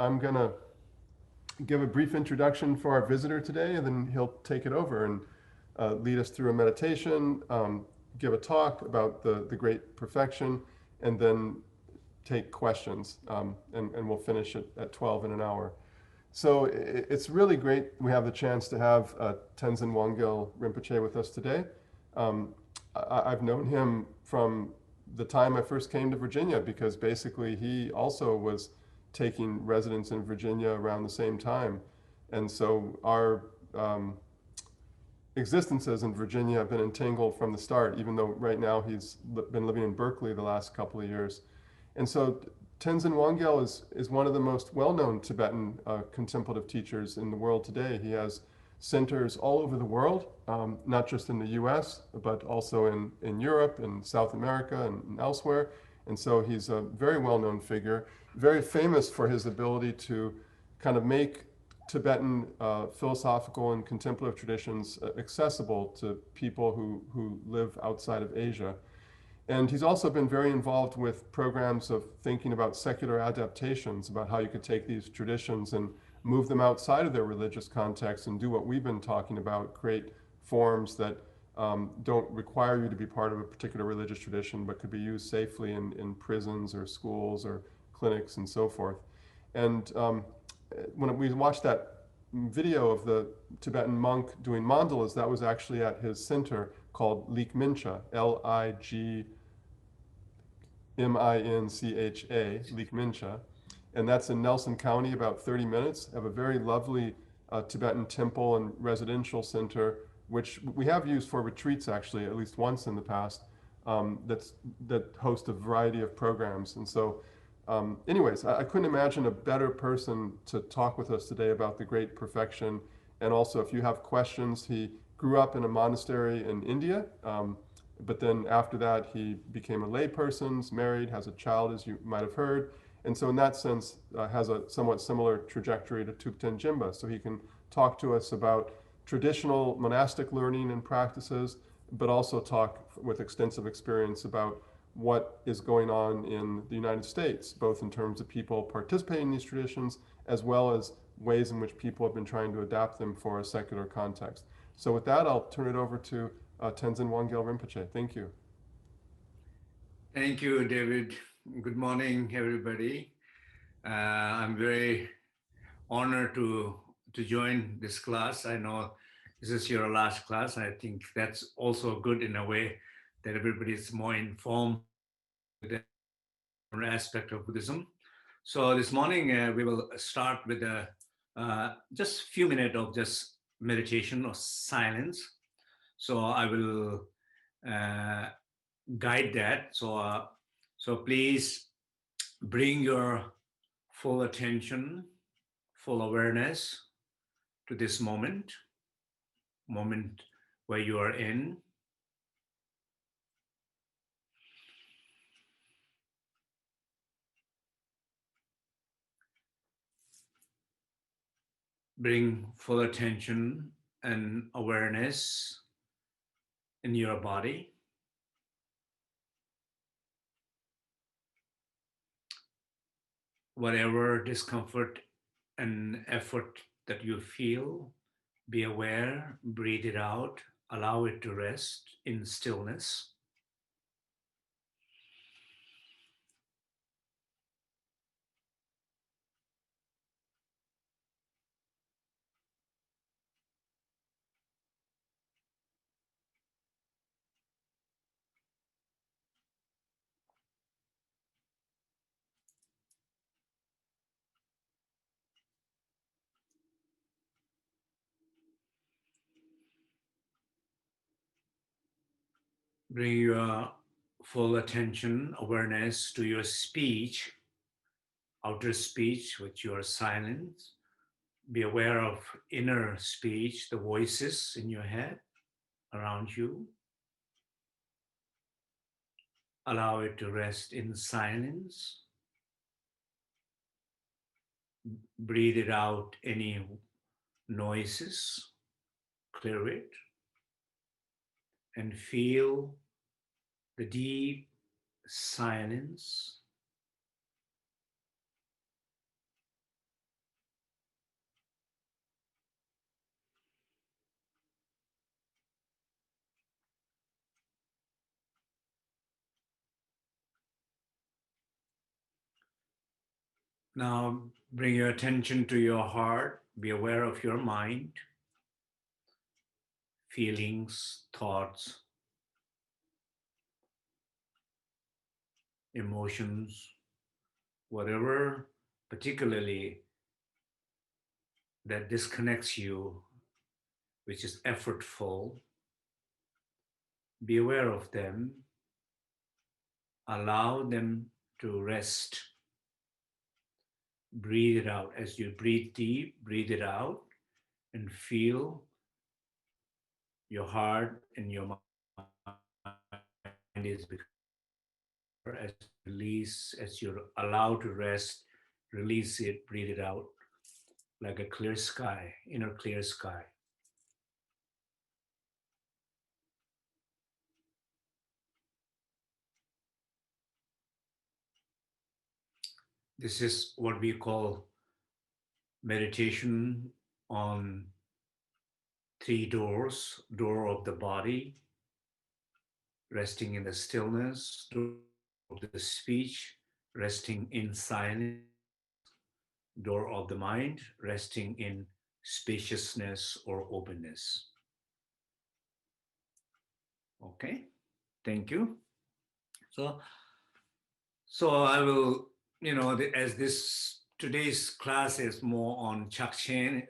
I'm going to give a brief introduction for our visitor today, and then he'll take it over and lead us through a meditation, give a talk about the great perfection, and then take questions. And we'll finish it at 12 in an hour. So it's really great we have the chance to have Tenzin Wangyal Rinpoche with us today. Um, I've known him from the time I first came to Virginia because basically he also was taking residence in Virginia around the same time. And so our existences in Virginia have been entangled from the start, even though right now he's been living in Berkeley the last couple of years. And so Tenzin Wangyal is one of the most well-known Tibetan contemplative teachers in the world today. He has centers all over the world, not just in the US, but also in Europe and South America and elsewhere. And so he's a very well-known figure, very famous for his ability to kind of make Tibetan philosophical and contemplative traditions accessible to people who live outside of Asia. And he's also been very involved with programs of thinking about secular adaptations, about how you could take these traditions and move them outside of their religious context and do what we've been talking about, create forms that don't require you to be part of a particular religious tradition, but could be used safely in prisons or schools or clinics and so forth. And when we watched that video of the Tibetan monk doing mandalas, that was actually at his center called Lik Mincha, L-I-G-M-I-N-C-H-A, Lik Mincha. And that's in Nelson County, about 30 minutes. Have a very lovely Tibetan temple and residential center, which we have used for retreats actually, at least once in the past, that host a variety of programs. And so anyways, I couldn't imagine a better person to talk with us today about the great perfection. And also, if you have questions, he grew up in a monastery in India, but then after that, he became a layperson, married, has a child, as you might have heard. And so in that sense, has a somewhat similar trajectory to Thupten Jimba. So he can talk to us about traditional monastic learning and practices, but also talk with extensive experience about what is going on in the United States, both in terms of people participating in these traditions, as well as ways in which people have been trying to adapt them for a secular context. So with that, I'll turn it over to Tenzin Wangyal Rinpoche. Thank you. Thank you, David. Good morning, everybody. I'm very honored to join this class. I know this is your last class. I think that's also good in a way that everybody is more informed with the aspect of Buddhism. So this morning we will start with a just few minutes of just meditation or silence. So I will uh, guide that. So please bring your full attention, full awareness to this moment where you are in. Bring full attention and awareness in your body. Whatever discomfort and effort that you feel, be aware, breathe it out, allow it to rest in stillness. Bring your full attention, awareness to your speech, outer speech, with your silence. Be aware of inner speech, the voices in your head around you. Allow it to rest in silence. Breathe it out, any noises, clear it, and feel the deep silence Now bring your attention to your heart. Be aware of your mind, feelings, thoughts, emotions, whatever particularly that disconnects you, which is effortful. Be aware of them. Allow them to rest. Breathe it out. As you breathe deep, breathe it out and feel your heart and your mind is becoming as release, as you're allowed to rest, release it, breathe it out like a clear sky, inner clear sky. This is what we call meditation on three doors: door of the body, resting in the stillness; door of the speech, resting in silence; door of the mind, resting in spaciousness or openness. Okay, thank you. So, I will, as this today's class is more on Chakchen,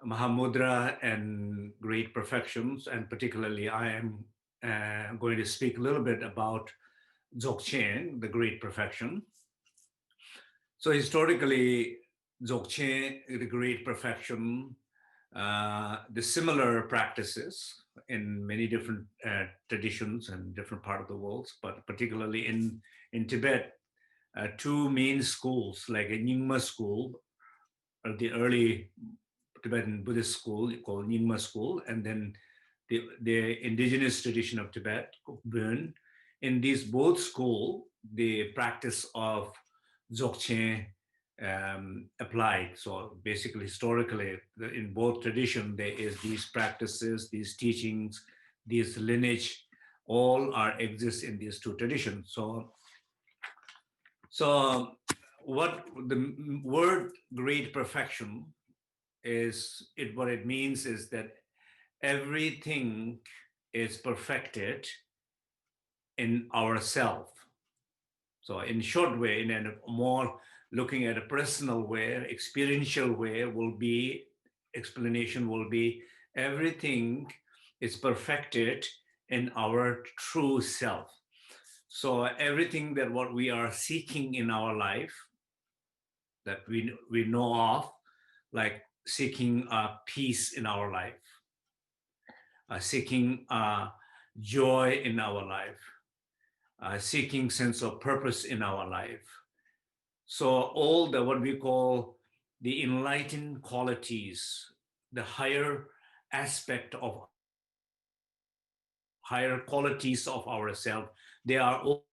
Mahamudra, and great perfections, and particularly I am going to speak a little bit about Dzogchen, the great perfection. So historically, Dzogchen, the great perfection, the similar practices in many different traditions and different part of the world, but particularly in Tibet, two main schools, like a Nyingma school, the early Tibetan Buddhist school called Nyingma school, and then the indigenous tradition of Tibet, Bön. In these both school, the practice of Dzogchen applied. So basically, historically, in both tradition, there is these practices, these teachings, these lineage, all are exist in these two traditions. So what the word great perfection is, it what it means is that everything is perfected in ourself. So in short way, in a more looking at a personal way, experiential way, will be explanation will be everything is perfected in our true self. So everything that what we are seeking in our life, that we know of, like seeking peace in our life, seeking joy in our life, seeking sense of purpose in our life. So all the what we call the enlightened qualities, the higher aspect of higher qualities of ourselves, they are all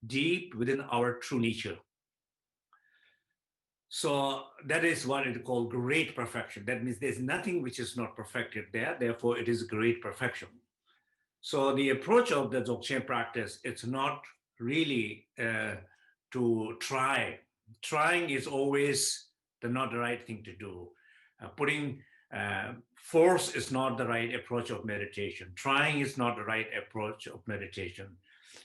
deep within our true nature. So that is what it called great perfection. That means there's nothing which is not perfected there. Therefore, it is great perfection. So the approach of the Dzogchen practice, it's not really to try. Trying is always not the right thing to do. Putting force is not the right approach of meditation. Trying is not the right approach of meditation.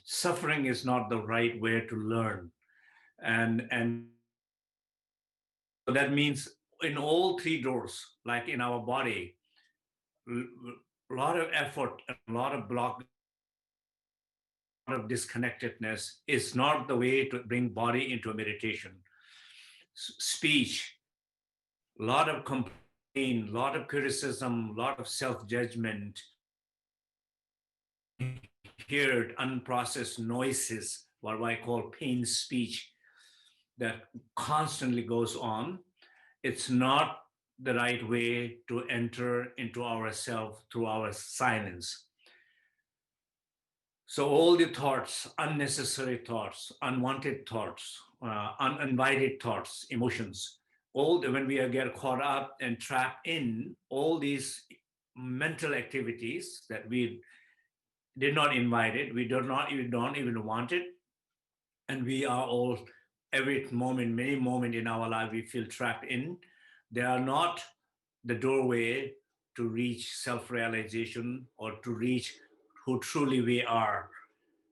Suffering is not the right way to learn. And that means in all three doors, like in our body, a lot of effort, a lot of block, of disconnectedness is not the way to bring body into a meditation. Speech, a lot of complaint, a lot of criticism, a lot of self-judgment, heard unprocessed noises, what I call pain speech, that constantly goes on. It's not the right way to enter into ourself through our silence. So all the thoughts, unnecessary thoughts, unwanted thoughts, uninvited thoughts, emotions, when we get caught up and trapped in all these mental activities that we did not invite it, we don't even want it, and we are all every moment, many moments in our life we feel trapped in, they are not the doorway to reach self-realization or to reach who truly we are.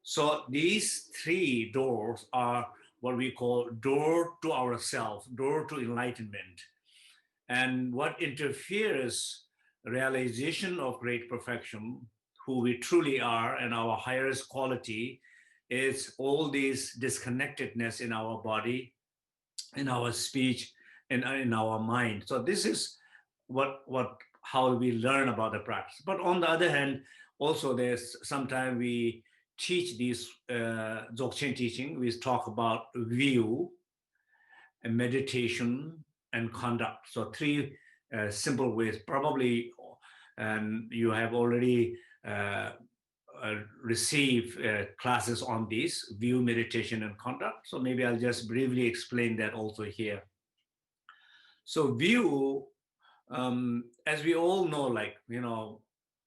So these three doors are what we call door to ourself, door to enlightenment. And what interferes realization of great perfection, who we truly are and our highest quality, is all these disconnectedness in our body, in our speech, and in our mind. So this is what how we learn about the practice. But on the other hand, also there's sometimes we teach these Dzogchen teaching. We talk about view and meditation and conduct. So three simple ways. Probably, and you have already received classes on these view, meditation, and conduct. So maybe I'll just briefly explain that also here. So view, as we all know, like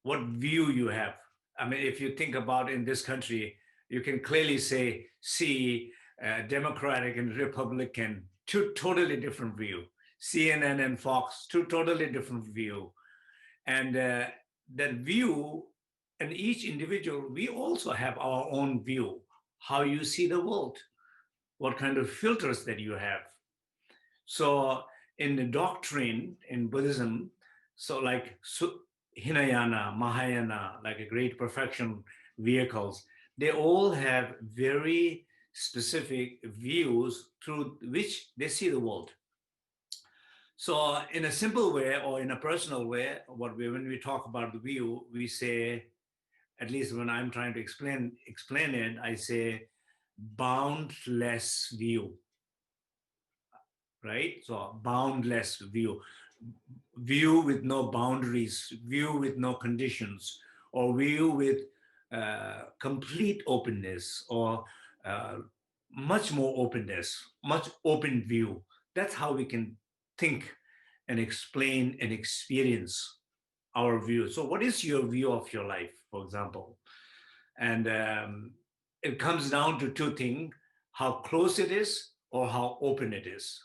what view you have. I mean, if you think about in this country, you can clearly see Democratic and Republican, two totally different view. CNN and Fox, two totally different view. And that view, and each individual, we also have our own view, how you see the world, what kind of filters that you have. So in the doctrine in Buddhism, so like Hinayana, Mahayana, like a great perfection vehicles, they all have very specific views through which they see the world. So in a simple way or in a personal way, when we talk about the view, we say, at least when I'm trying to explain it, I say boundless view, right? So boundless view, view with no boundaries, view with no conditions, or view with complete openness, or uh, much more openness, much open view. That's how we can think and explain and experience our view. So what is your view of your life, for example? And it comes down to two things: how close it is or how open it is,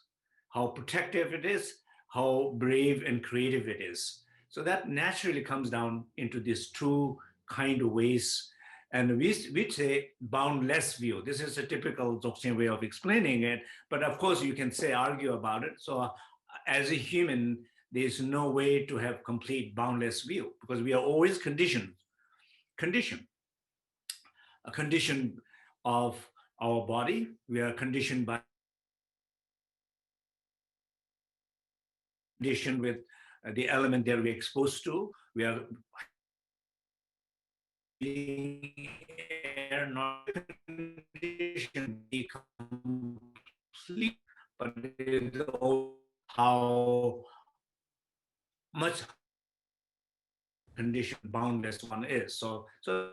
how protective it is, how brave and creative it is. So that naturally comes down into these two kind of ways. And we say boundless view. This is a typical Dzogchen way of explaining it. But of course, you can say, argue about it. So as a human, there's no way to have complete boundless view because we are always conditioned a condition of our body. We are conditioned by conditioned with the element that we're exposed to. We are air, not condition be complete, but it is how much condition boundless one is. So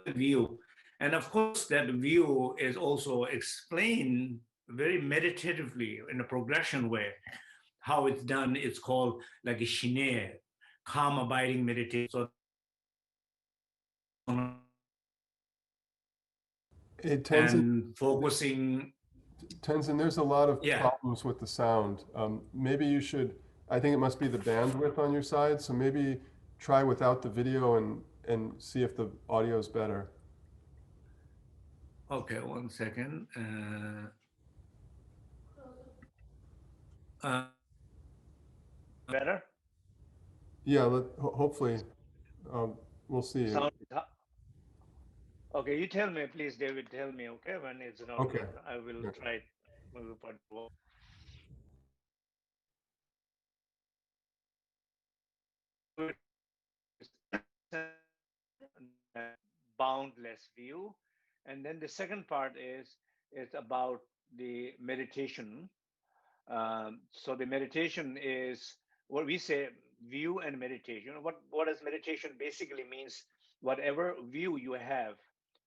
view, and of course that view is also explained very meditatively in a progression way. How it's done, it's called like a shine, calm abiding meditation. So Hey, Tenzin, and focusing, Tenzin, there's a lot of yeah. problems with the sound. Maybe you should, I think it must be the bandwidth on your side, so maybe try without the video and see if the audio is better. Okay, 1 second. Uh, better Yeah, hopefully, um, we'll see. sound. Okay, you tell me, please, David. Tell me, okay, when it's not Okay. good. I will Yeah. try. Move it. Boundless view, and then the second part is it's about the meditation. So the meditation is what we say view and meditation. What does meditation basically means? Whatever view you have,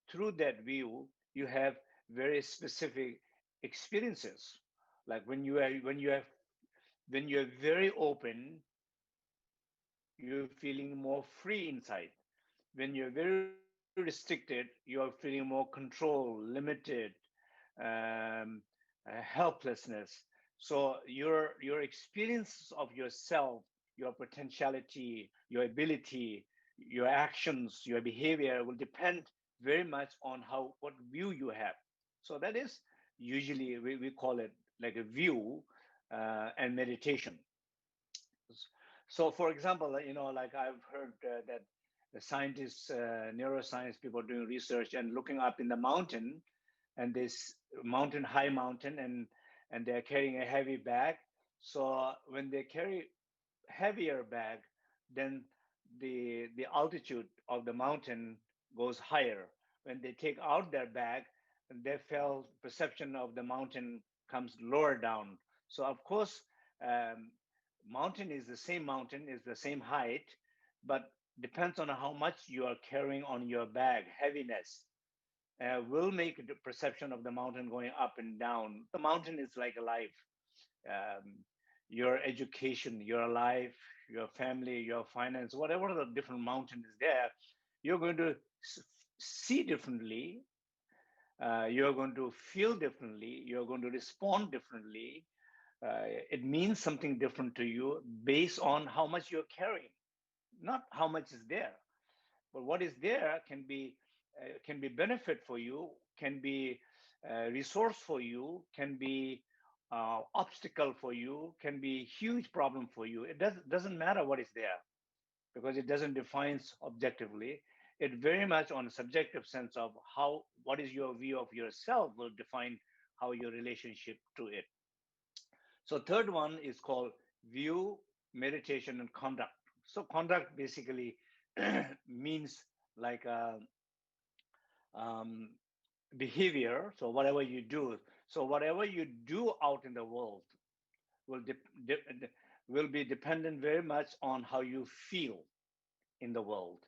through that view, you have very specific experiences. Like when you're very open, you're feeling more free inside. When you're very restricted, you're feeling more control, limited, um, helplessness. So your experience of yourself, your potentiality, your ability, your actions, your behavior will depend very much on how what view you have. So that is usually we call it like a view and meditation. So, for example, like I've heard that the scientists, neuroscience people doing research and looking up in the mountain, and this mountain, high mountain, and they're carrying a heavy bag. So when they carry heavier bag, then the altitude of the mountain goes higher. When they take out their bag, their felt perception of the mountain comes lower down. So of course, um, mountain is the same mountain, is the same height, but depends on how much you are carrying on your bag. Heaviness will make the perception of the mountain going up and down. The mountain is like a life. Um, your education, your life, your family, your finance, whatever the different mountain is there, you're going to see differently. You're going to feel differently. You're going to respond differently. It means something different to you based on how much you're carrying, not how much is there. But what is there can be benefit for you, can be resource for you, can be obstacle for you, can be huge problem for you. It doesn't matter what is there because it doesn't define objectively. It very much on a subjective sense of how what is your view of yourself will define how your relationship to it. So third one is called view, meditation, and conduct. So conduct basically means like um, behavior. So whatever you do, so whatever you do out in the world will will be dependent very much on how you feel in the world.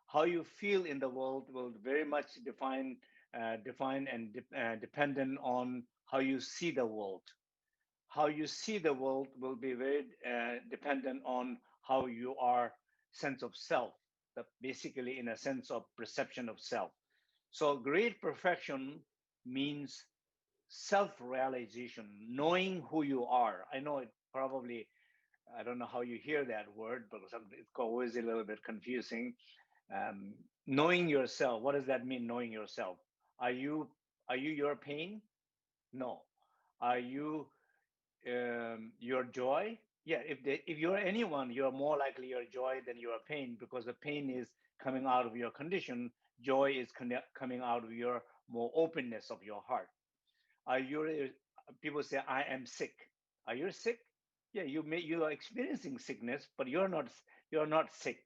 How you feel in the world will very much define and dependent on how you see the world. How you see the world will be very dependent on how you are sense of self, basically in a sense of perception of self. So great perfection means self-realization, knowing who you are. I know it probably, I don't know how you hear that word, but it's always a little bit confusing. Knowing yourself, what does that mean, knowing yourself? Are you are you your pain? No. Are you your joy? Yeah, if you're anyone, you're more likely your joy than your pain because the pain is coming out of your condition. Joy is coming out of your more openness of your heart. Are you? People say I am sick. Are you sick? Yeah, you are experiencing sickness, but you're not sick.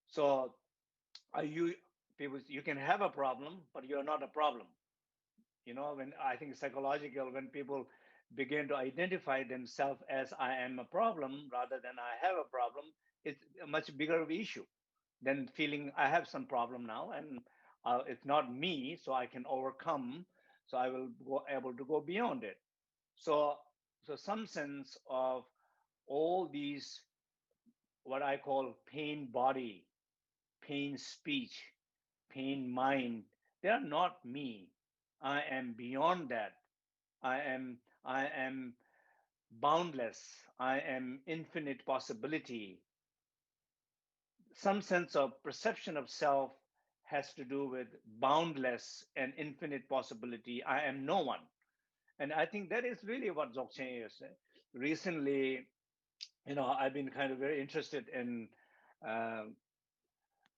So are you? People, you can have a problem, but you're not a problem. When I think psychological, when people begin to identify themselves as I am a problem rather than I have a problem, it's a much bigger issue than feeling I have some problem now and it's not me, so I can overcome, so I will go able to go beyond it. So so some sense of all these, what I call pain body, pain speech, pain mind, they are not me. I am beyond that. I am boundless. I am infinite possibility. Some sense of perception of self has to do with boundless and infinite possibility. I am no one. And I think that is really what Dzogchen is. Recently, I've been kind of very interested uh,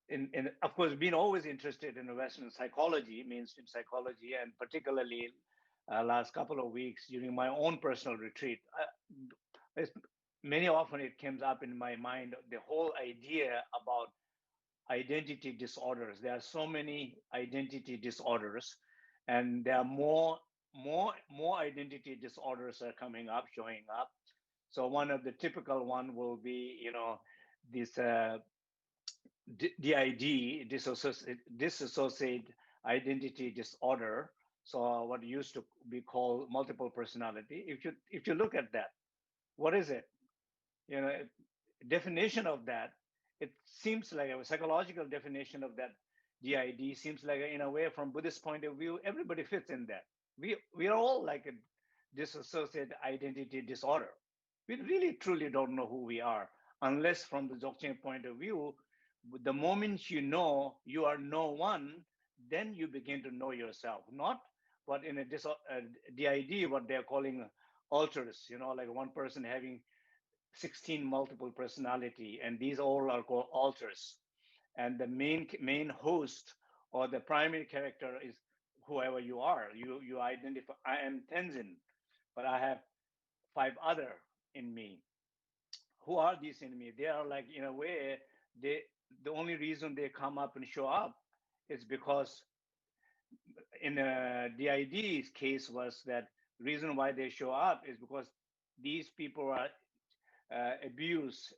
in of course, been always interested in Western psychology, mainstream psychology, and particularly last couple of weeks during my own personal retreat. It's, many often it comes up in my mind the whole idea about identity disorders. There are so many identity disorders, and there are more identity disorders are coming up, showing up. So one of the typical one will be, this DID, dissociate identity disorder. So what used to be called multiple personality. If you look at that, what is it? You know, definition of that. It seems like a psychological definition of that DID seems like, in a way, from Buddhist point of view, everybody fits in that. we are all like a disassociated identity disorder. We really truly don't know who we are unless, from the Dzogchen point of view, the moment you know you are no one, then you begin to know yourself. Not what in a DID, what they're calling alters. Like one person having 16 multiple personality, and these all are called alters. And the main host or the primary character is whoever you are. You identify. I am Tenzin, but I have five other in me. Who are these in me? They are like, in a way, they the only reason they come up and show up is because in DID's case was that reason why they show up is because these people are abuse,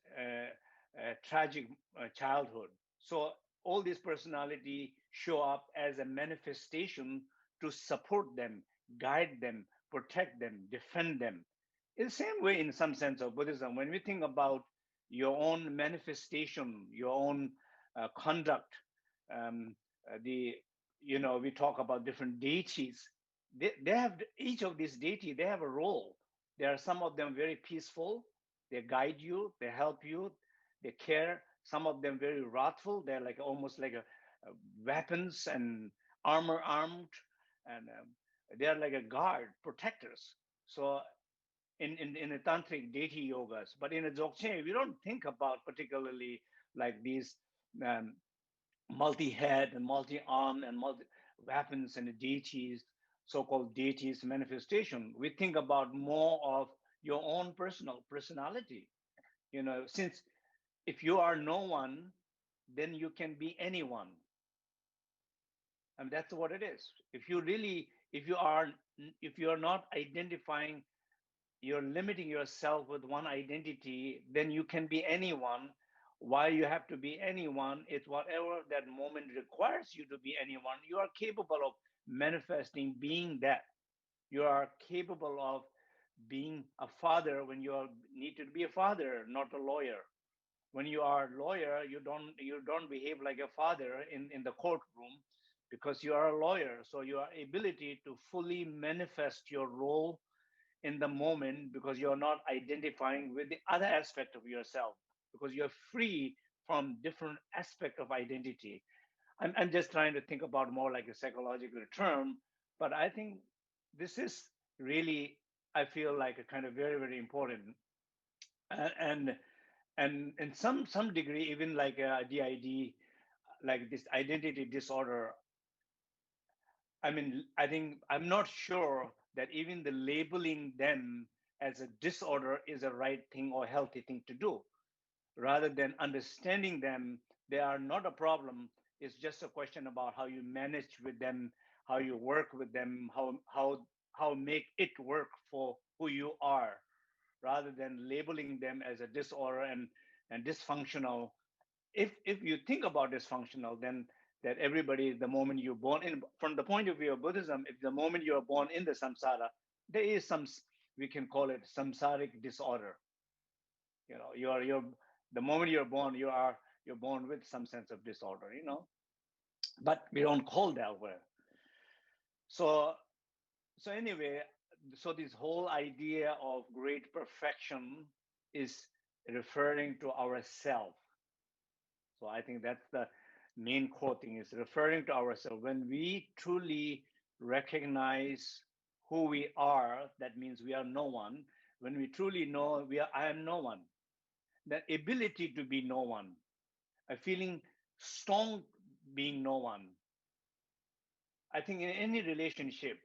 tragic childhood. So all these personality show up as a manifestation to support them, guide them, protect them, defend them. In the same way, in some sense of Buddhism, when we think about your own manifestation, your own conduct, the we talk about different deities. They have each of these deity. They have a role. There are some of them very peaceful, they guide you, they help you, they care. Some of them very wrathful. They're like almost like a weapons and armor armed, and they're like a guard, protectors. So in the tantric deity yogas, but in a dzogchen, we don't think about particularly like these um, multi-head and multi-arm and multi weapons and deities, so-called deities manifestation. We think about more of your own personality. Since if you are no one, then you can be anyone. And that's what it is. If you are not identifying, you're limiting yourself with one identity, then you can be anyone. Why you have to be anyone is whatever that moment requires you to be anyone. You are capable of manifesting being that. You are capable of being a father when you need to be a father, not a lawyer. When you are a lawyer, you don't behave like a father in the courtroom because you are a lawyer. So your ability to fully manifest your role in the moment, because you're not identifying with the other aspect of yourself, because you're free from different aspect of identity. I'm just trying to think about more like a psychological term, but I think this is really, I feel like a kind of very, very important. And in some degree, even like a DID, like this identity disorder, I think I'm not sure that even the labeling them as a disorder is a right thing or healthy thing to do. Rather than understanding them, they are not a problem. It's just a question about how you manage with them, how you work with them, how make it work for who you are, rather than labeling them as a disorder and dysfunctional. If you think about dysfunctional, then that everybody, the moment you're born in, from the point of view of Buddhism, if the moment you're born in the samsara, there is some, we can call it samsaric disorder. You're the moment you're born, you're born with some sense of disorder. But we don't call that way. So so anyway, so this whole idea of great perfection is referring to ourself. So I think that's the main core thing, is referring to ourselves. When we truly recognize who we are, that means we are no one. When we truly know I am no one, the ability to be no one, a feeling strong being no one. I think in any relationship,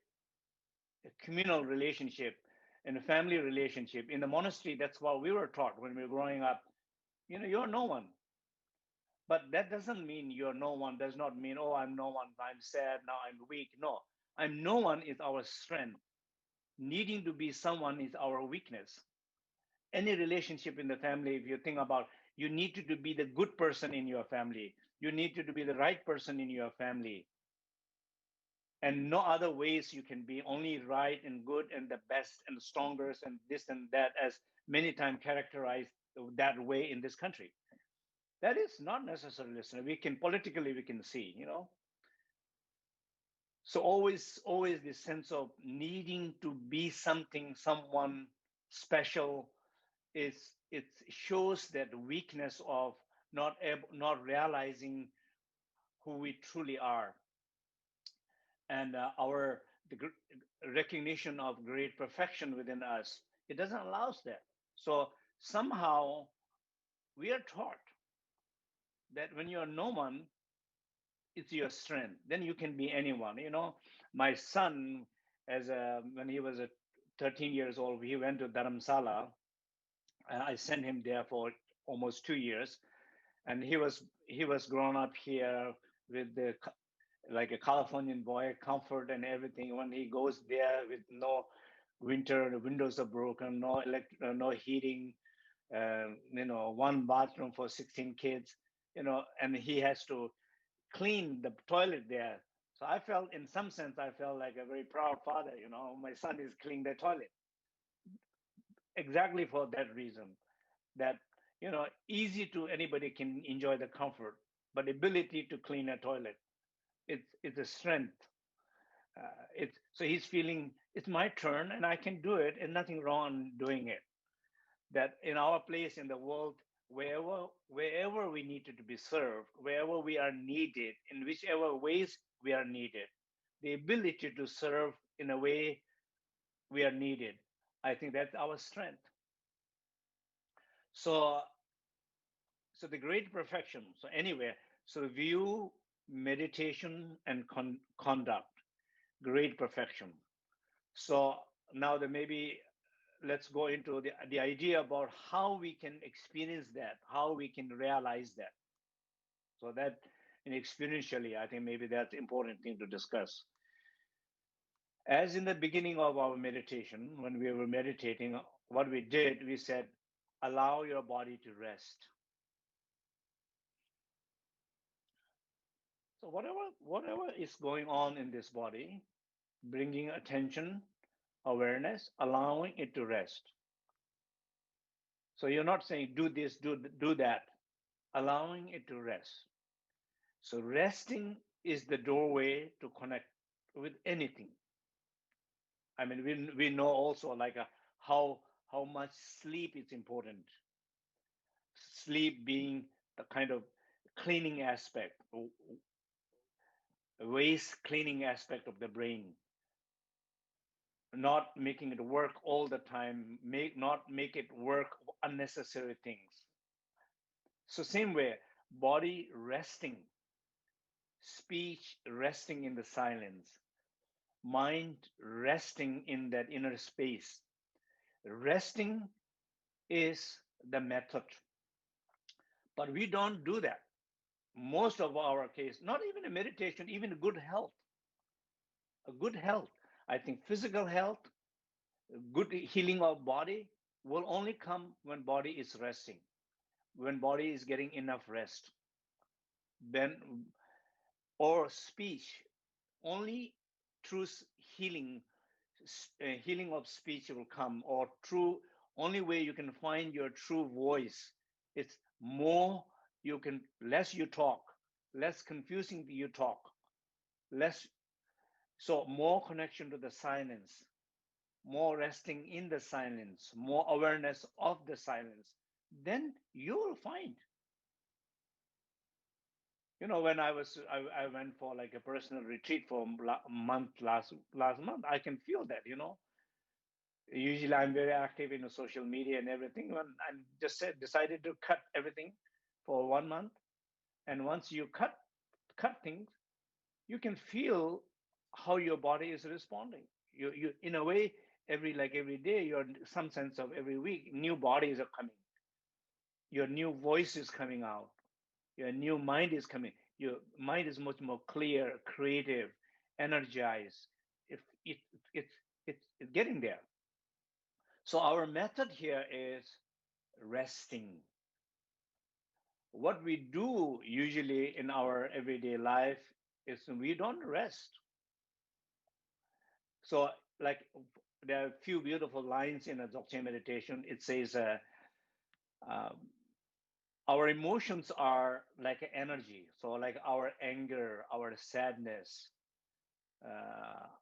a communal relationship, in a family relationship, in the monastery, that's what we were taught when we were growing up. You're no one. But that doesn't mean you're no one, does not mean, oh, I'm no one, I'm sad, now I'm weak. No, I'm no one is our strength. Needing to be someone is our weakness. Any relationship in the family, if you think about, you need to be the good person in your family. You need to be the right person in your family. And no other ways you can be, only right and good and the best and the strongest and this and that, as many times characterized that way in this country. That is not necessarily listener. We can politically, we can see. So always this sense of needing to be something, someone special, is it shows that weakness of not realizing who we truly are, and our recognition of great perfection within us. It doesn't allow us that. So somehow we are taught that when you are no one, it's your strength. Then you can be anyone. My son, when he was 13 years old, he went to Dharamsala. I sent him there for almost 2 years, and he was grown up here with the like a Californian boy, comfort and everything. When he goes there with no winter, the windows are broken, no heating, one bathroom for 16 kids, and he has to clean the toilet there. So I felt, in some sense, I felt like a very proud father. My son is cleaning the toilet exactly for that reason. That easy to anybody can enjoy the comfort, but ability to clean a toilet, it's a strength. It's so he's feeling it's my turn and I can do it, and nothing wrong doing it. That in our place in the world, wherever we needed to be served, wherever we are needed, in whichever ways we are needed, the ability to serve in a way we are needed, I think that's our strength. So so the great perfection, so anyway, so view, meditation, and conduct, great perfection. So now that maybe let's go into the idea about how we can experience that, how we can realize that. So that, in experientially, I think maybe that's important thing to discuss. As in the beginning of our meditation, when we were meditating, what we did, we said, allow your body to rest. So whatever is going on in this body, bringing attention, awareness, allowing it to rest. So you're not saying do this, do that, allowing it to rest. So resting is the doorway to connect with anything. I mean, we know also like how much sleep is important. Sleep being the kind of cleaning aspect, waste cleaning aspect of the brain, not making it work all the time, not make it work unnecessary things. So same way, body resting, speech resting in the silence, mind resting in that inner space. Resting is the method, but we don't do that. Most of our case, not even a meditation, even a good health. I think physical health, good healing of body will only come when body is resting, when body is getting enough rest. Then, or speech, only through healing, healing of speech will come, or true, only way you can find your true voice. It's more you can, less you talk, less confusing you talk, less, so more connection to the silence, more resting in the silence, more awareness of the silence. Then you will find, when I went for like a personal retreat for a month, last month, I can feel that. Usually I'm very active in the social media and everything. When I just decided to cut everything for 1 month, and once you cut things, you can feel how your body is responding. You in a way, every day, you're some sense of every week, new bodies are coming, your new voice is coming out, your new mind is coming. Your mind is much more clear, creative, energized. If it's getting there. So our method here is resting. What we do usually in our everyday life is we don't rest. So, like, there are a few beautiful lines in a Dzogchen meditation. It says, um, our emotions are like energy. So, like our anger, our sadness,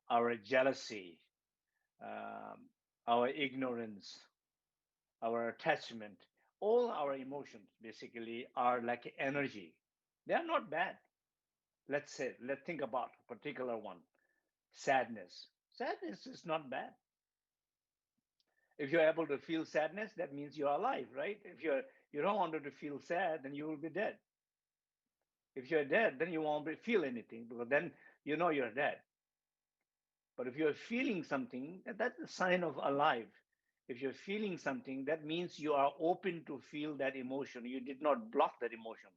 our jealousy, um, our ignorance, our attachment, all our emotions basically are like energy. They are not bad. Let's think about a particular one. Sadness. Sadness is not bad. If you're able to feel sadness, that means you're alive, right? If you don't want to feel sad, then you will be dead. If you're dead, then you won't feel anything because then you know you're dead. But if you're feeling something, that's a sign of alive. If you're feeling something, that means you are open to feel that emotion. You did not block that emotion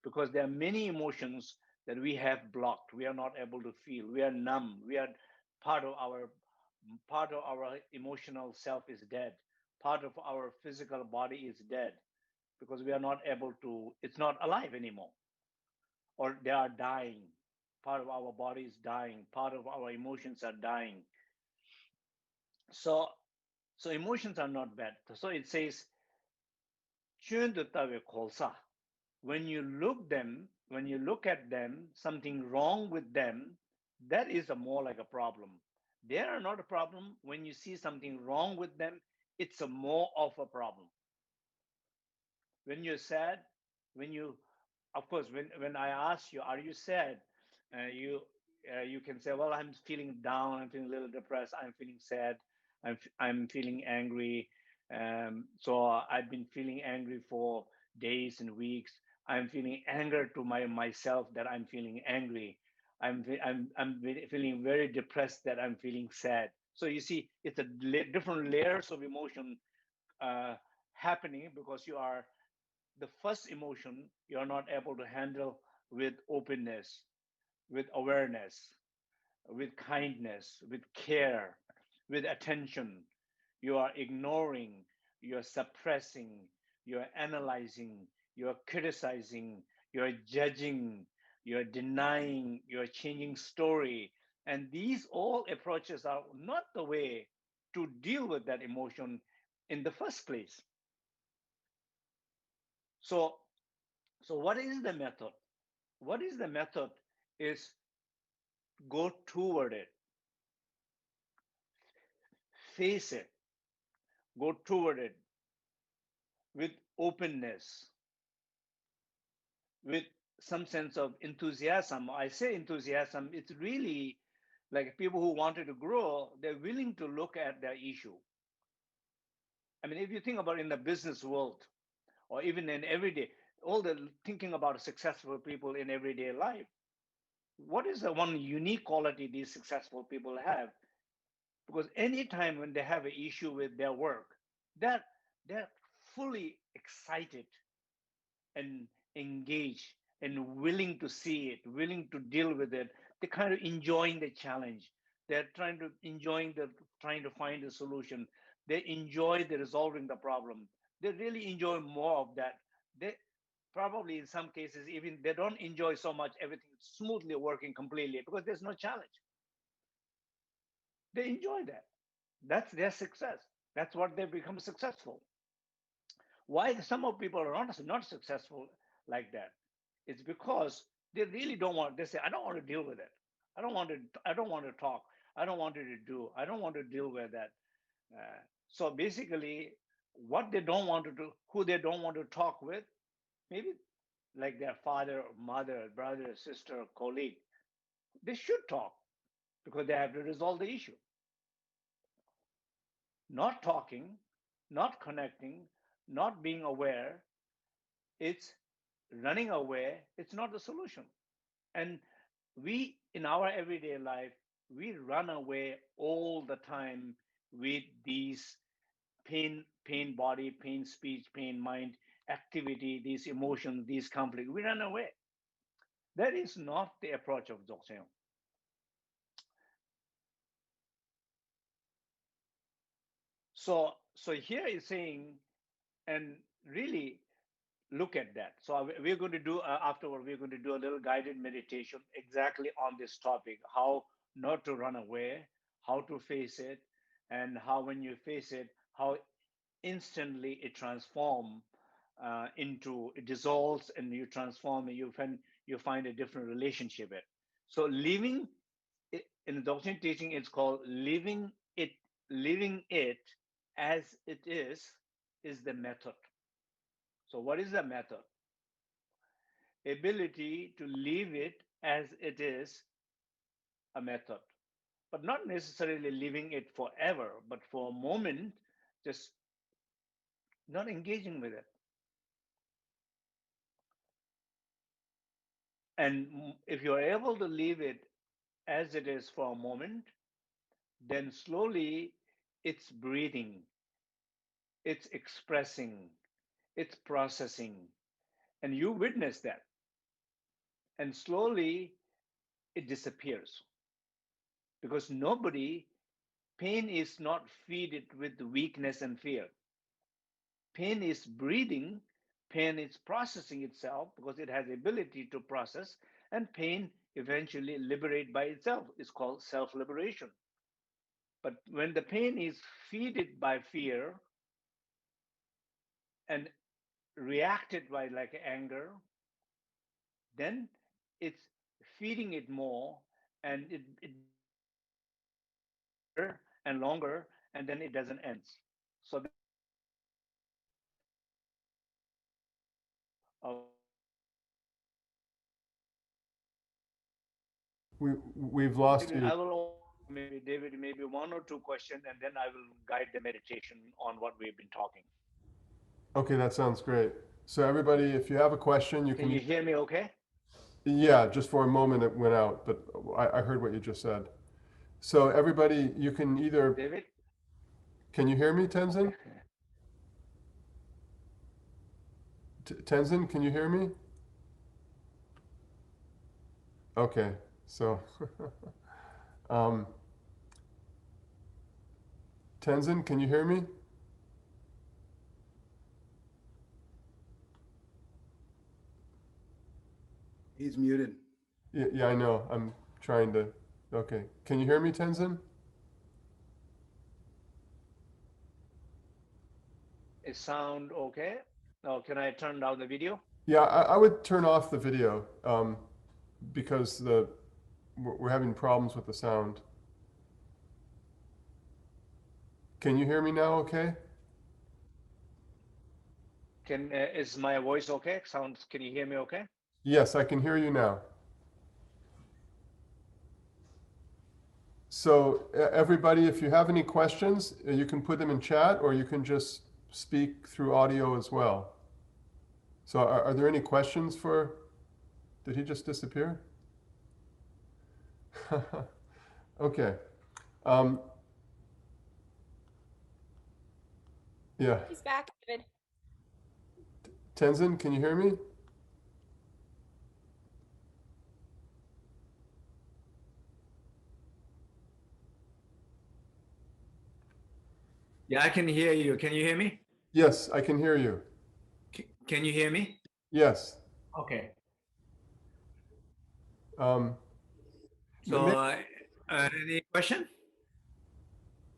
because there are many emotions that we have blocked. We are not able to feel. We are numb. We are part of our part of our emotional self is dead. Part of our physical body is dead because we are not able to, it's not alive anymore, or they are dying. Part of our body is dying. Part of our emotions are dying. So, so emotions are not bad. So it says, when you when you look at them, something wrong with them, that is a more like a problem. They are not a problem. When you see something wrong with them, it's a more of a problem. When you're sad, when you, of course, when I ask you, are you sad? You you can say, well, I'm feeling down, I'm feeling a little depressed, I'm feeling sad, I'm feeling angry. So I've been feeling angry for days and weeks. I'm feeling anger to myself that I'm feeling angry. I'm feeling very depressed that I'm feeling sad. So you see, it's a different layers of emotion uh, happening because you are the first emotion you are not able to handle with openness, with awareness, with kindness, with care, with attention. You are ignoring, you're suppressing, you're analyzing, you're criticizing, you're judging, you're denying, you're changing story. And these all approaches are not the way to deal with that emotion in the first place. So, so what is the method? What is the method is go toward it, face it, go toward it with openness, with some sense of enthusiasm. I say enthusiasm, it's really like people who wanted to grow, they're willing to look at their issue. I mean, if you think about in the business world or even in everyday, all the thinking about successful people in everyday life, what is the one unique quality these successful people have? Because anytime when they have an issue with their work, that they're fully excited and engaged and willing to see it, willing to deal with it. They're kind of enjoying the challenge. They're trying to find a solution. They enjoy the resolving the problem. They really enjoy more of that. They probably in some cases even they don't enjoy so much everything smoothly working completely because there's no challenge. They enjoy that. That's their success. That's what they become successful. Why some of people are not successful like that? It's because they really don't want. They say, "I don't want to deal with it. I don't want to. I don't want to talk. I don't want to do. I don't want to deal with that." So basically, what they don't want to do, who they don't want to talk with, maybe like their father, mother, brother, sister, colleague, they should talk because they have to resolve the issue. Not talking, not connecting, not being aware, it's running away, it's not the solution. And we, in our everyday life, we run away all the time with these pain body, pain speech, pain mind activity, these emotions, these conflicts. We run away. That is not the approach of Dzogchen. So here is saying, and really look at that. So we're going to do afterward, we're going to do a little guided meditation exactly on this topic, how not to run away, how to face it, and how when you face it, how instantly it transforms into, it dissolves and you transform and you find a different relationship it. So living in the Dzogchen teaching, it's called living it as it is the method. So what is the method? Ability to leave it as it is a method, but not necessarily leaving it forever, but for a moment, just not engaging with it. And if you're able to leave it as it is for a moment, then slowly it's breathing, it's expressing, it's processing, and you witness that. And slowly it disappears because pain is not fed with weakness and fear. Pain is breathing, pain is processing itself because it has ability to process, and pain eventually liberate by itself. It's called self-liberation. But when the pain is fed by fear and reacted by like anger, then it's feeding it more, and it longer and longer, and then it doesn't end. So We've lost you. I will maybe David, maybe one or two questions, and then I will guide the meditation on what we've been talking. Okay, that sounds great. So everybody, if you have a question, you Can can. you hear me okay? Yeah, just for a moment it went out, but I heard what you just said. So everybody, you can either. David? Can you hear me, Okay. Tenzin? Tenzin, can you hear me? Okay, so um, Tenzin, can you hear me? He's muted. Yeah, I know. I'm trying to. Okay, can you hear me, Tenzin? Is sound okay? Oh, can I turn down the video? Yeah, I would turn off the video because we're having problems with the sound. Can you hear me now? Okay. Is my voice okay? Sounds. Can you hear me okay? Yes, I can hear you now. So everybody, if you have any questions, you can put them in chat or you can just speak through audio as well. So are there any questions for, did he just disappear? Okay. Um, yeah. He's back, David. Tenzin, can you hear me? Yeah, I can hear you. Can you hear me? Yes, I can hear you. Can you hear me? Yes. Okay. Um, So, any question?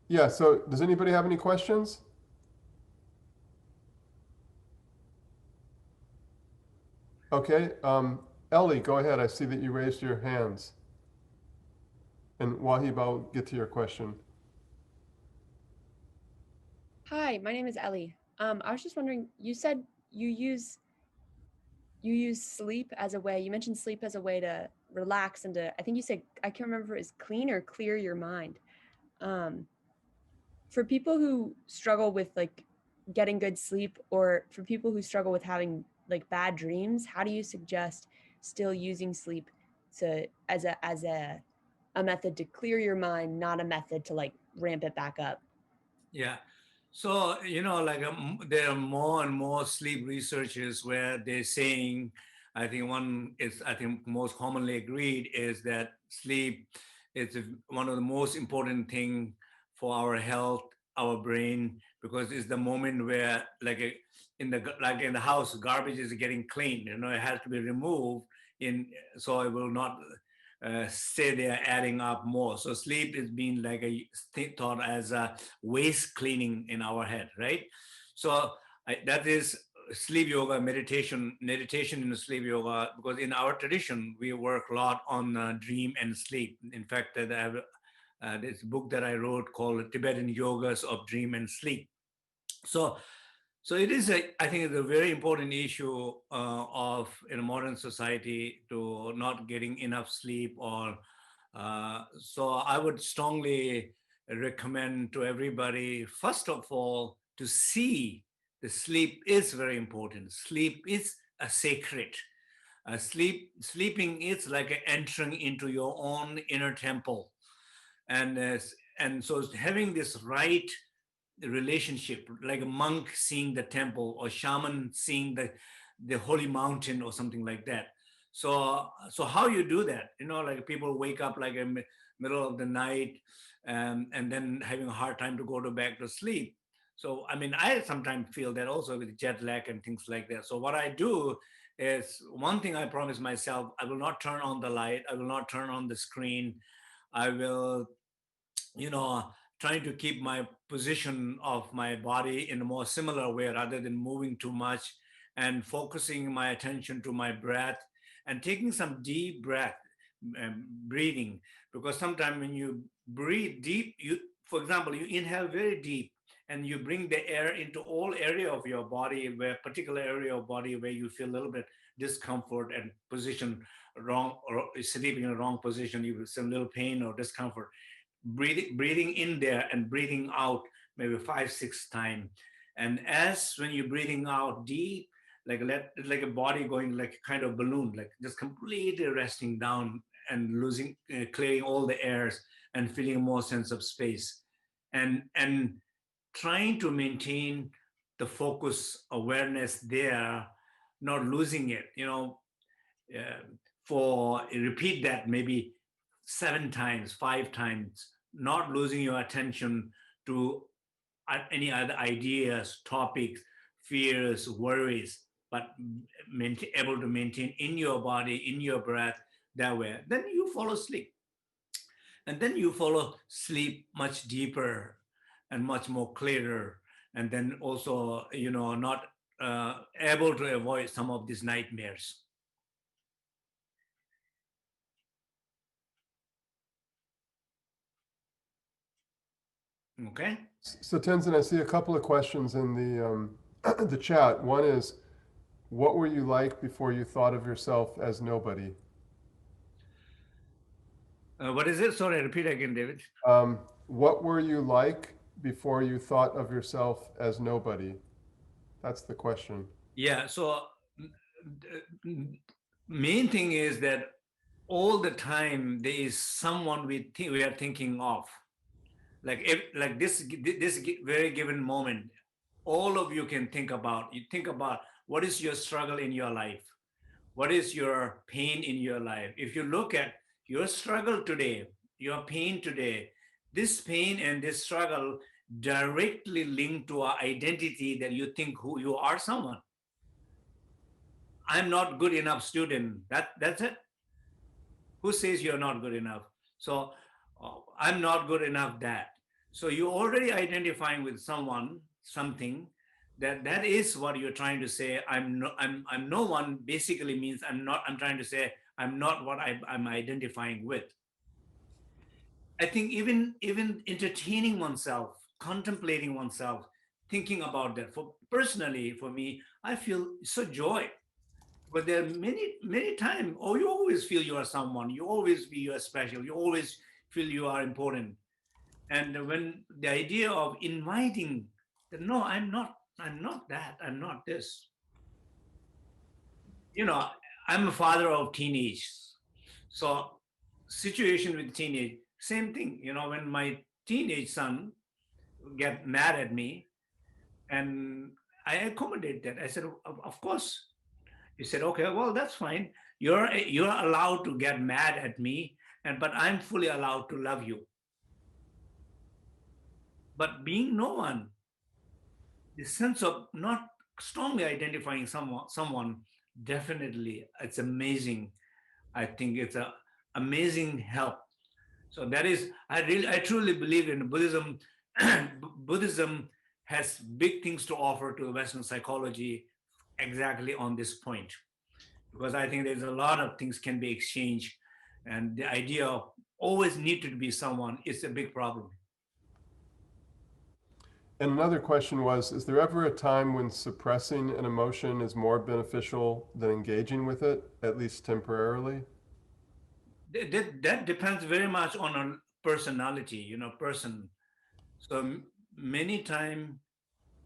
yeah, so does anybody have any questions? Okay, Ellie, go ahead. I see that you raised your hands. And Wahib, I'll get to your question. Hi, my name is Ellie. I was just wondering, you said you use sleep as a way, you mentioned sleep as a way to relax and to, I think you said, I can't remember if it was clean or clear your mind. For people who struggle with like getting good sleep, or for people who struggle with having like bad dreams, how do you suggest still using sleep to as a method to clear your mind, not a method to like ramp it back up? Yeah. So, like there are more and more sleep researchers where they're saying, I think one is, I think most commonly agreed is that sleep is one of the most important thing for our health, our brain, because it's the moment where like in the house, garbage is getting cleaned, it has to be removed so it will not stay there adding up more. So sleep is being like thought as a waste cleaning in our head, right? So that is sleep yoga, meditation in the sleep yoga, because in our tradition, we work a lot on dream and sleep. In fact, I have this book that I wrote called Tibetan Yogas of Dream and Sleep. So, so it is I think it's a very important issue of in a modern society to not getting enough sleep or so I would strongly recommend to everybody, first of all, to see the sleep is very important. Sleep is a sacred. Sleeping is like entering into your own inner temple, and and so having this right relationship, like a monk seeing the temple or shaman seeing the holy mountain or something like that. So how you do that, like people wake up like in middle of the night, and then having a hard time to go to back to sleep. So I mean, I sometimes feel that also with jet lag and things like that. So what I do is, one thing I promise myself: I will not turn on the light, I will not turn on the screen, I will, you know, trying to keep my position of my body in a more similar way rather than moving too much, and focusing my attention to my breath and taking some deep breath, breathing. Because sometimes when you breathe deep, for example, you inhale very deep and you bring the air into all area of your body, where particular area of body where you feel a little bit discomfort and position wrong, or sleeping in a wrong position, you will feel a little pain or discomfort. Breathing in there and breathing out maybe 5 6 times. And as when you're breathing out deep, like a body going like a kind of balloon, like just completely resting down and losing, clearing all the airs and feeling a more sense of space, and trying to maintain the focus awareness there, not losing it, uh, for repeat that maybe 7 times, 5 times, not losing your attention to any other ideas, topics, fears, worries, but able to maintain in your body, in your breath, that way. Then you follow sleep. And then you follow sleep much deeper and much more clearer. And then also, not able to avoid some of these nightmares. Okay. So Tenzin, I see a couple of questions in the the chat. One is, what were you like before you thought of yourself as nobody? What is it? Sorry, repeat again, David. What were you like before you thought of yourself as nobody? That's the question. Yeah. So main thing is that all the time there is someone we are thinking of, like this very given moment. All of you can think about. You think about what is your struggle in your life, what is your pain in your life. If you look at your struggle today, your pain today, this pain and this struggle directly linked to our identity, that you think who you are, someone. I'm not good enough student. That's it. Who says you're not good enough? So I'm not good enough that. So you're already identifying with someone, something, that is what you're trying to say. I'm no one basically means I'm trying to say I'm not what I'm identifying with. I think even entertaining oneself, contemplating oneself, thinking about that, personally for me, I feel so joy. But there are many times, you always feel you are someone, you always feel you are special, you always feel you are important. And when the idea of inviting that, no, I'm not that, I'm not this. I'm a father of teenage. So situation with teenage, same thing. When my teenage son get mad at me, and I accommodate that. I said, of course. He said, okay, well, that's fine. You're allowed to get mad at me, but I'm fully allowed to love you. But being no one, the sense of not strongly identifying someone, definitely, it's amazing. I think it's a amazing help. So that is, I truly believe in Buddhism. Buddhism has big things to offer to Western psychology, exactly on this point, because I think there's a lot of things can be exchanged, and the idea of always need to be someone is a big problem. And another question was, is there ever a time when suppressing an emotion is more beneficial than engaging with it, at least temporarily? That depends very much on a personality, person. So many time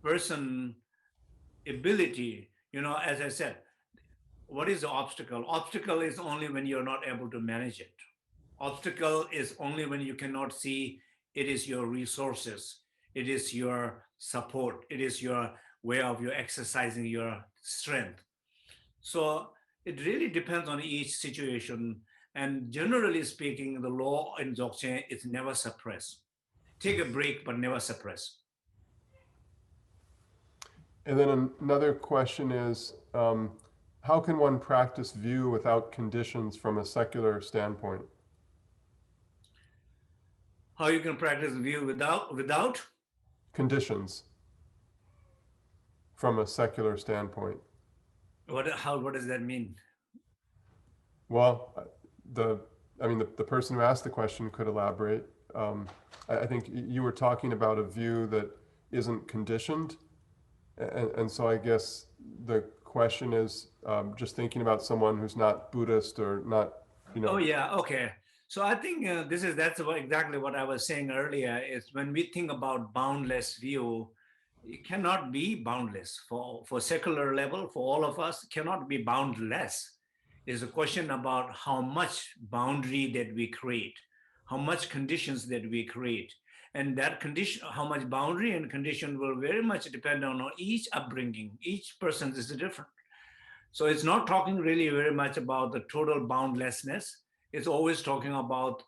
person ability, as I said, what is the obstacle? Obstacle is only when you're not able to manage it. Obstacle is only when you cannot see it is your resources, it is your support, it is your way of your exercising your strength. So it really depends on each situation. And generally speaking, the law in Dzogchen is never suppress. Take a break, but never suppress. And then another question is, how can one practice view without conditions from a secular standpoint? How you can practice view without Conditions from a secular standpoint. what does that mean? Well, the person who asked the question could elaborate. I think you were talking about a view that isn't conditioned. And so I guess the question is just thinking about someone who's not Buddhist or not, Oh yeah, okay. So I think that's exactly what I was saying earlier. Is when we think about boundless view, it cannot be boundless for secular level for all of us. Cannot be boundless. It's a question about how much boundary that we create, how much conditions that we create, and that condition, how much boundary and condition will very much depend on each upbringing. Each person is different. So it's not talking really very much about the total boundlessness. It's always talking about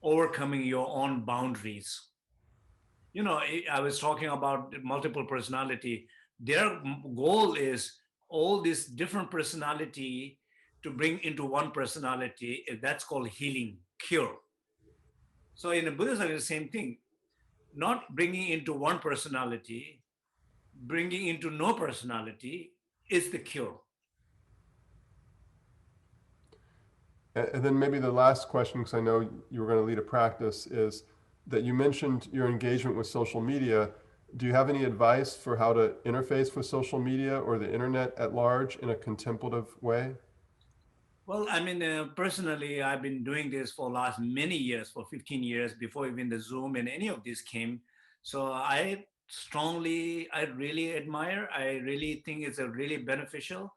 overcoming your own boundaries. I was talking about multiple personality. Their goal is all this different personality to bring into one personality. That's called healing, cure. So in the Buddhism, it's the same thing. Not bringing into one personality, bringing into no personality is the cure. And then maybe the last question, because I know you were going to lead a practice, is that you mentioned your engagement with social media. Do you have any advice for how to interface with social media or the internet at large in a contemplative way? Well, I mean, personally, I've been doing this for last many years, for 15 years, before even the Zoom and any of this came. So I really admire. I really think it's a really beneficial.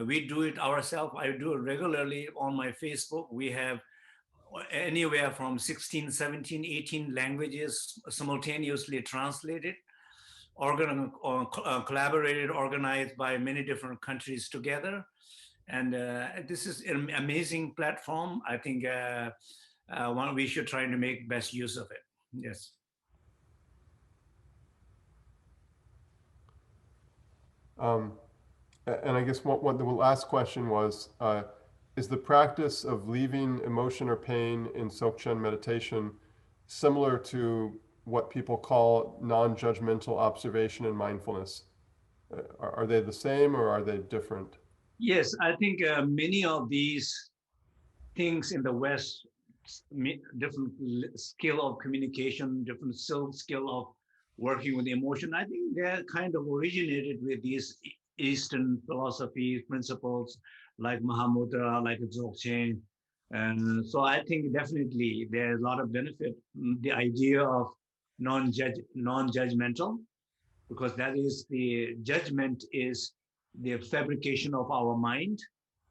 We do it ourselves. I do it regularly on my Facebook. We have anywhere from 16, 17, 18 languages simultaneously translated, collaborated, organized by many different countries together. And this is an amazing platform. I think we should try to make best use of it. Yes. And I guess what the last question was, is the practice of leaving emotion or pain in Dzogchen meditation similar to what people call non-judgmental observation and mindfulness? Are they the same or are they different? Yes, I think many of these things in the West, different skill of communication, different skill of working with emotion, I think they're kind of originated with these Eastern philosophy principles like Mahamudra, like Dzogchen. And so I think definitely there's a lot of benefit. The idea of non-judgmental, because that is the judgment is the fabrication of our mind.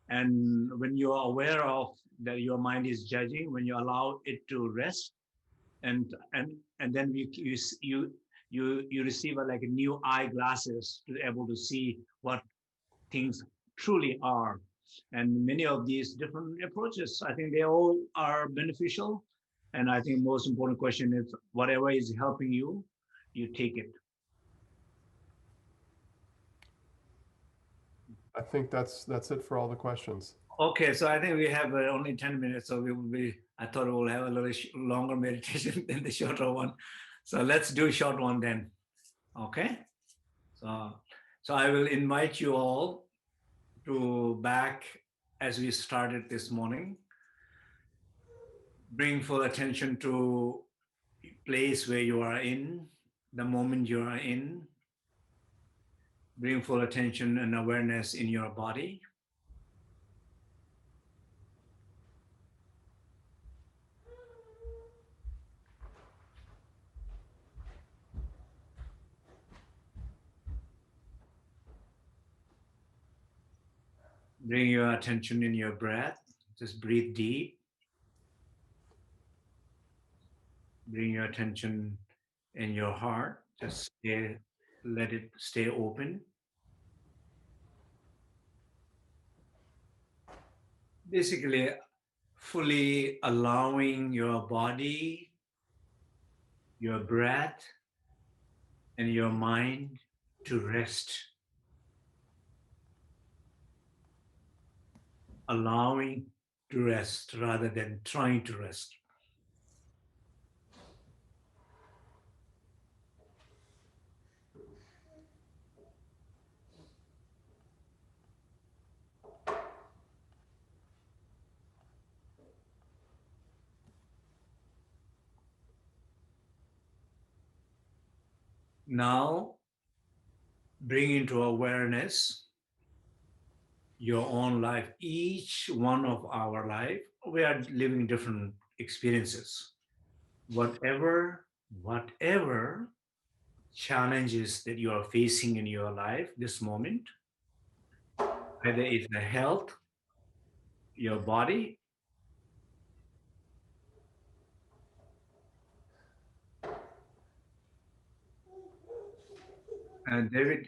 And when you're aware of that your mind is judging, when you allow it to rest, and then you receive like a new eyeglasses to be able to see what things truly are. And many of these different approaches, I think they all are beneficial. And I think most important question is whatever is helping you, you take it. I think that's it for all the questions. Okay, so I think we have only 10 minutes, so I thought we'll have a little longer meditation than the shorter one. So let's do a short one then. Okay. So I will invite you all to back as we started this morning. Bring full attention to place where you are in, the moment you are in. Bring full attention and awareness in your body. Bring your attention in your breath. Just breathe deep. Bring your attention in your heart. Just let it stay open. Basically, fully allowing your body, your breath, and your mind to rest. Allowing to rest rather than trying to rest. Now, bring into awareness your own life. Each one of our life, we are living different experiences. Whatever challenges that you are facing in your life this moment, whether it's the health, your body, and David,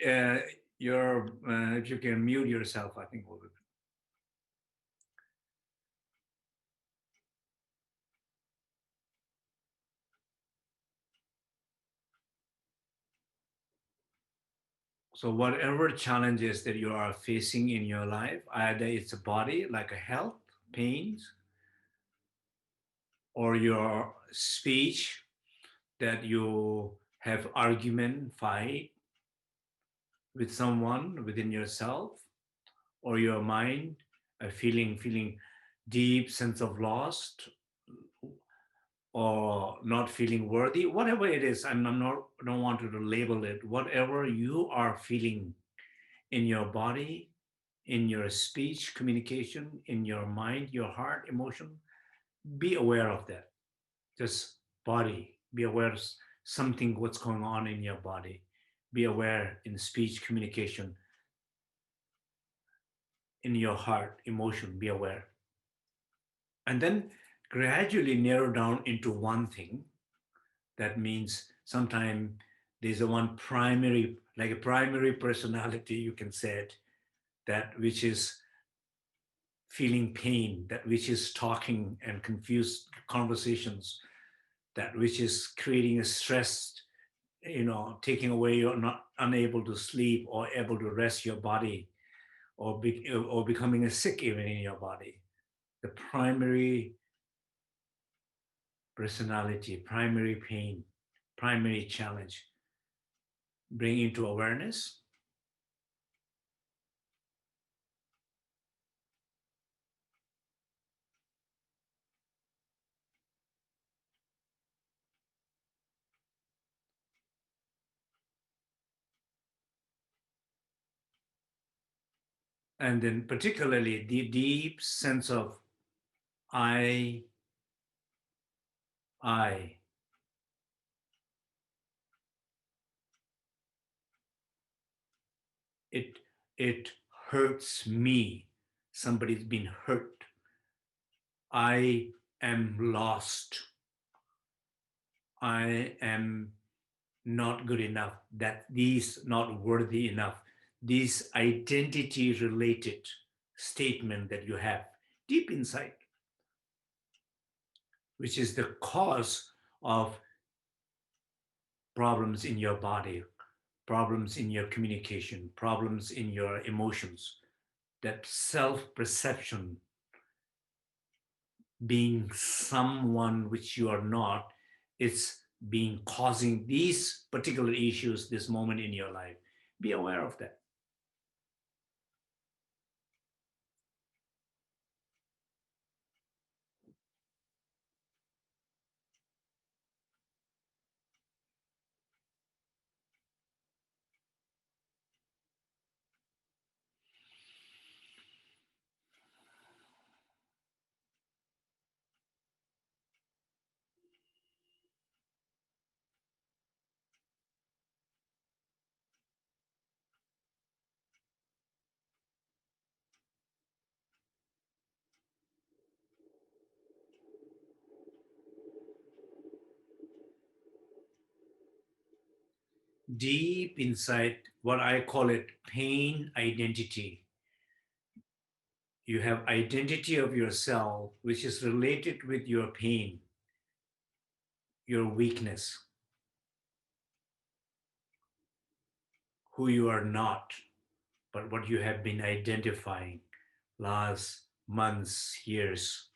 if you can mute yourself, I think we'll be. So whatever challenges that you are facing in your life, either it's a body, like a health, pains, or your speech, that you have argument, fight with someone within yourself, or your mind, a feeling deep sense of lost, or not feeling worthy, whatever it is. I don't want to label it. Whatever you are feeling in your body, in your speech, communication, in your mind, your heart, emotion, be aware of that. Just body, be aware of something, what's going on in your body. Be aware in speech, communication, in your heart, emotion, be aware. And then gradually narrow down into one thing. That means sometimes there's a one primary, like a primary personality, you can say it, that which is feeling pain, that which is talking and confused conversations, that which is creating a stress, taking away, you're not unable to sleep or able to rest your body, or becoming a sick even in your body. The primary personality, primary pain, primary challenge, bring into awareness. And then particularly the deep sense of I. It hurts me. Somebody's been hurt. I am lost. I am not good enough. That these not worthy enough. These identity related statement that you have deep inside, which is the cause of problems in your body, problems in your communication, problems in your emotions, that self-perception, being someone which you are not, it's being causing these particular issues this moment in your life. Be aware of that. deep inside what I call it pain identity. You have identity of yourself, which is related with your pain, your weakness, who you are not, but what you have been identifying last months, years,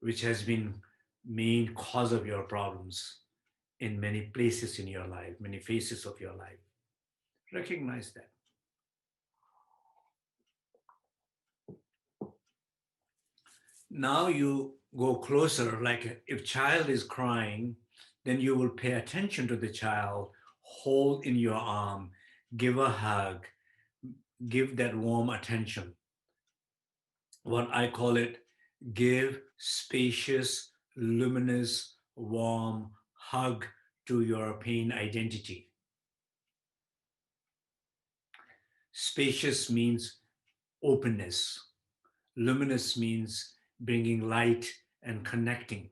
which has been main cause of your problems in many places in your life, many phases of your life. Recognize that. Now you go closer, like if child is crying, then you will pay attention to the child, hold in your arm, give a hug, give that warm attention. What I call it, give spacious, luminous, warm hug to your pain identity. Spacious means openness. Luminous means bringing light and connecting,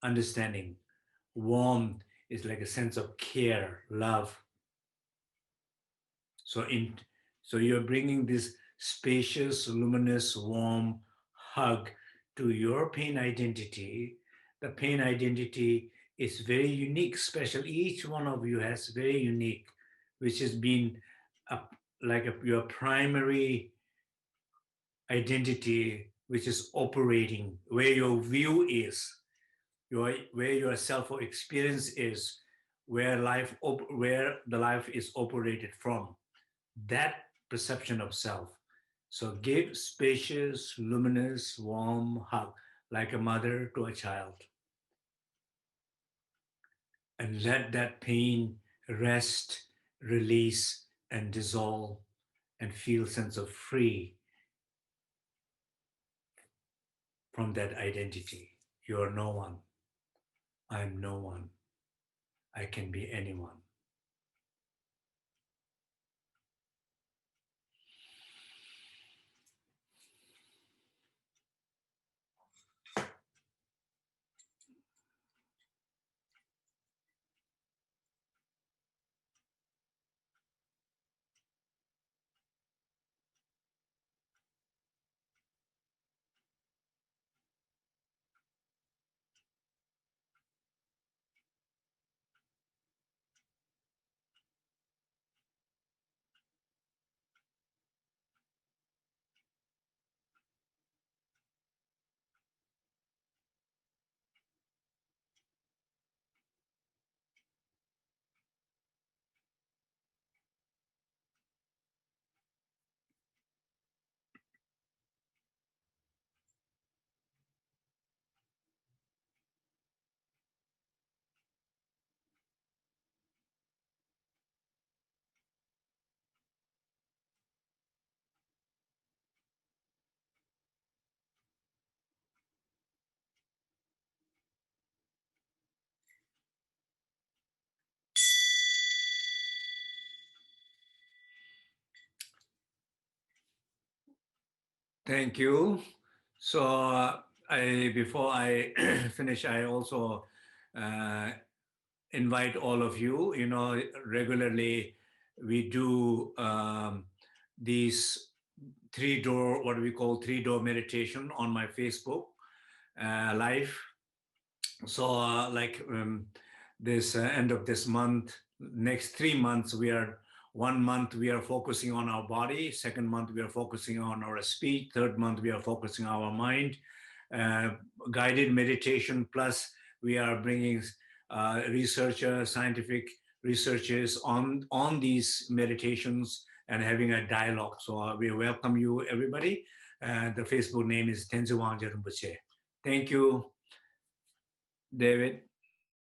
understanding. Warm is like a sense of care, love. So you're bringing this spacious, luminous, warm hug to your pain identity. The pain identity is very unique, special. Each one of you has very unique, which has been your primary identity, which is operating, where your view is, where your self experience is, where the life is operated from, that perception of self. So give spacious, luminous, warm hug like a mother to a child, and let that pain rest, release, and dissolve, and feel sense of free from that identity. You are no one. I am no one. I can be anyone. Thank you. So before I finish, I also uh, invite all of you. Regularly we do these three-door, what we call three-door meditation on my Facebook live. So this end of this month, next 3 months, 1 month we are focusing on our body, second month we are focusing on our speech, third month we are focusing on our mind, guided meditation, plus we are bringing scientific researchers on these meditations and having a dialogue. So we welcome you, everybody. The Facebook name is Tenzin. Thank you, David.